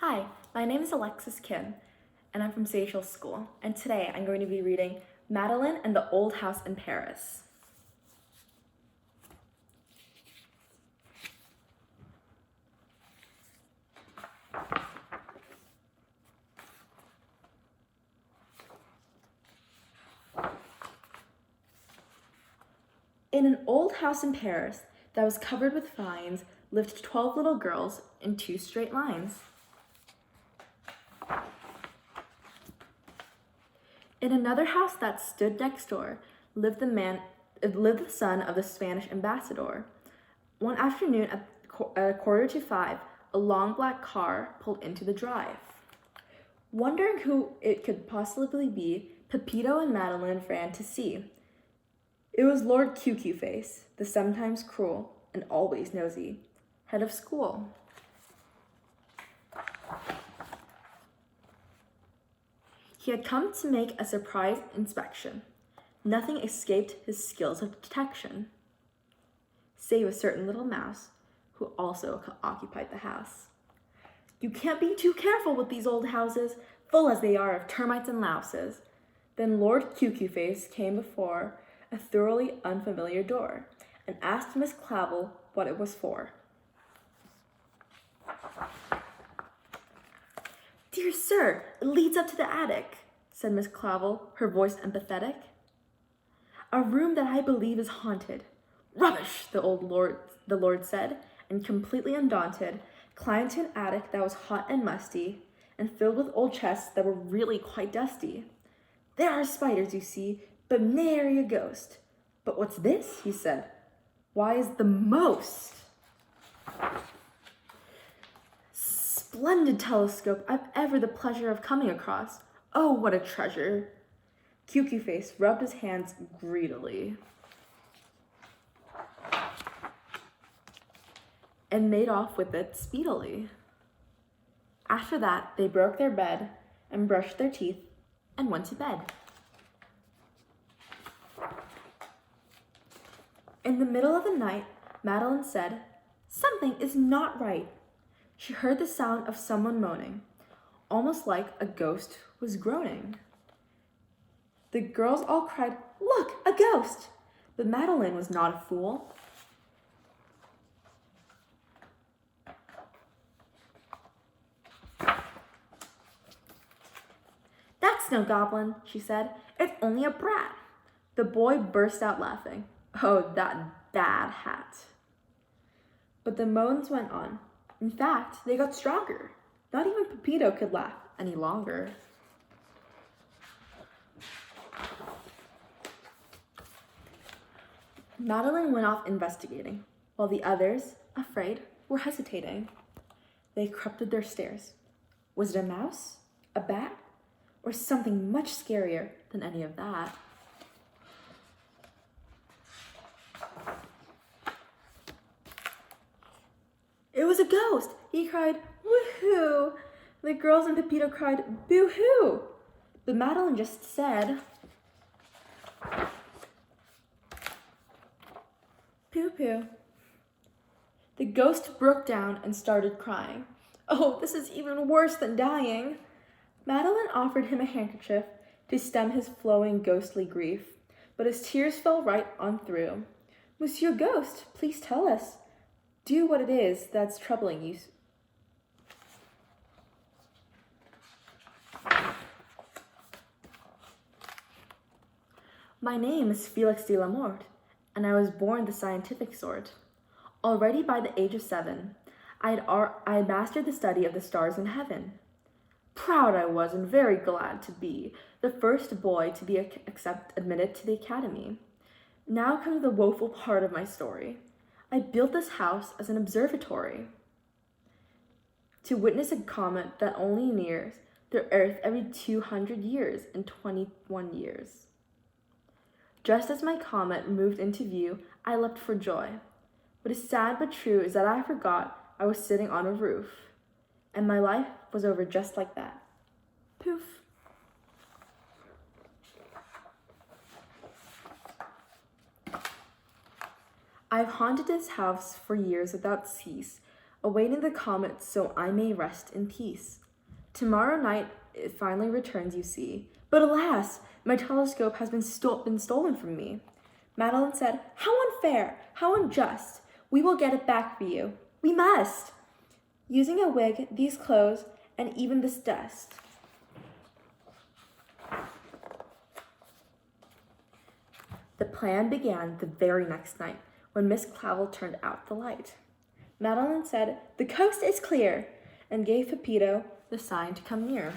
Hi, my name is Alexis Kim, and I'm from Seychelles School, and today I'm going to be reading Madeline and the Old House in Paris. In an old house in Paris that was covered with vines lived 12 little girls in 2 straight lines. In another house that stood next door lived the son of the Spanish ambassador. One afternoon at 4:45, a long black car pulled into the drive. Wondering who it could possibly be, Pepito and Madeline ran to see. It was Lord Face, the sometimes cruel and always nosy head of school. He had come to make a surprise inspection. Nothing escaped his skills of detection, save a certain little mouse who also occupied the house. You can't be too careful with these old houses, full as they are of termites and louses. Then Lord Face came before a thoroughly unfamiliar door and asked Miss Clavel what it was for. "Dear sir, it leads up to the attic," said Miss Clavel, her voice empathetic. "A room that I believe is haunted." "Rubbish," the Lord said, and completely undaunted, climbed to an attic that was hot and musty, and filled with old chests that were really quite dusty. "There are spiders, you see, but nary a ghost." "But what's this?" he said. "Why is the most splendid telescope I've ever the pleasure of coming across. Oh, what a treasure!" Face rubbed his hands greedily and made off with it speedily. After that, they broke their bed and brushed their teeth and went to bed. In the middle of the night, Madeline said, "Something is not right." She heard the sound of someone moaning, almost like a ghost was groaning. The girls all cried, "Look, a ghost!" But Madeline was not a fool. "That's no goblin," she said. "It's only a brat." The boy burst out laughing. "Oh, that bad hat." But the moans went on. In fact, they got stronger. Not even Pepito could laugh any longer. Madeline went off investigating, while the others, afraid, were hesitating. They crept up their stairs. Was it a mouse, a bat, or something much scarier than any of that? "It was a ghost!" he cried. "Woohoo!" The girls and Pepito cried, "Boo-hoo!" But Madeline just said, "Poo-poo." The ghost broke down and started crying. "Oh, this is even worse than dying." Madeline offered him a handkerchief to stem his flowing ghostly grief, but his tears fell right on through. "Monsieur Ghost, please tell us. Do what it is that's troubling you." "My name is Felix de la Morte, and I was born the scientific sort. Already by the age of 7, I had mastered the study of the stars in heaven. Proud I was and very glad to be the first boy to be admitted to the academy. Now comes the woeful part of my story. I built this house as an observatory to witness a comet that only nears the Earth every 200 years in 21 years. Just as my comet moved into view, I leapt for joy. What is sad but true is that I forgot I was sitting on a roof, and my life was over just like that. Poof. I've haunted this house for years without cease. awaiting the comet so I may rest in peace. Tomorrow night it finally returns, you see. But alas, my telescope has been stolen from me. Madeline said, "How unfair, how unjust. We will get it back for you. We must. Using a wig, these clothes, and even this dust." The plan began the very next night when Miss Clavel turned out the light. Madeline said, "The coast is clear," and gave Pepito the sign to come near.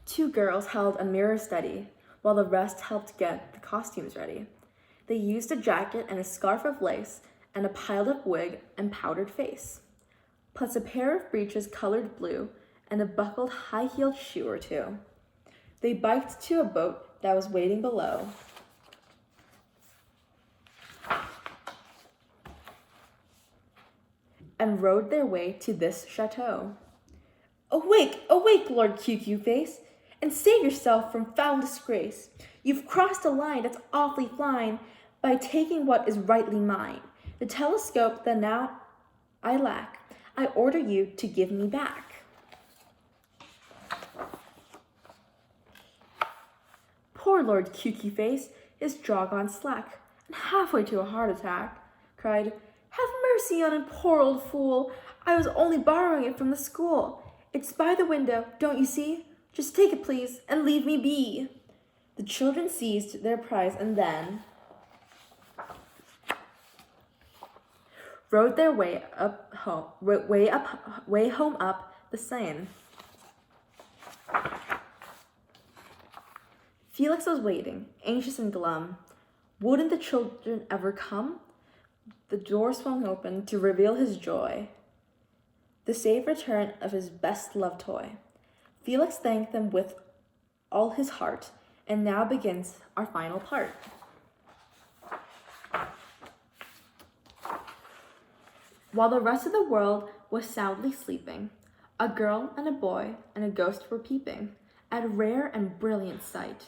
Two girls held a mirror steady, while the rest helped get the costumes ready. They used a jacket and a scarf of lace, and a piled-up wig and powdered face, plus a pair of breeches colored blue, and a buckled high-heeled shoe or two. They biked to a boat that was waiting below. And rowed their way to this chateau. "Awake, awake, Lord QQ-Face, and save yourself from foul disgrace. You've crossed a line that's awfully fine by taking what is rightly mine. The telescope that now I lack, I order you to give me back." Poor Lord QQ-Face, his jaw gone slack, and halfway to a heart attack, cried, "Have mercy on a poor old fool. I was only borrowing it from the school. It's by the window, don't you see? Just take it, please, and leave me be." The children seized their prize and then rode their way home up the Seine. Felix was waiting, anxious and glum. Wouldn't the children ever come? The door swung open to reveal his joy, the safe return of his best-loved toy. Felix thanked them with all his heart, and now begins our final part. While the rest of the world was soundly sleeping, a girl and a boy and a ghost were peeping at a rare and brilliant sight,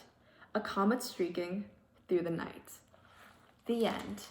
a comet streaking through the night. The end.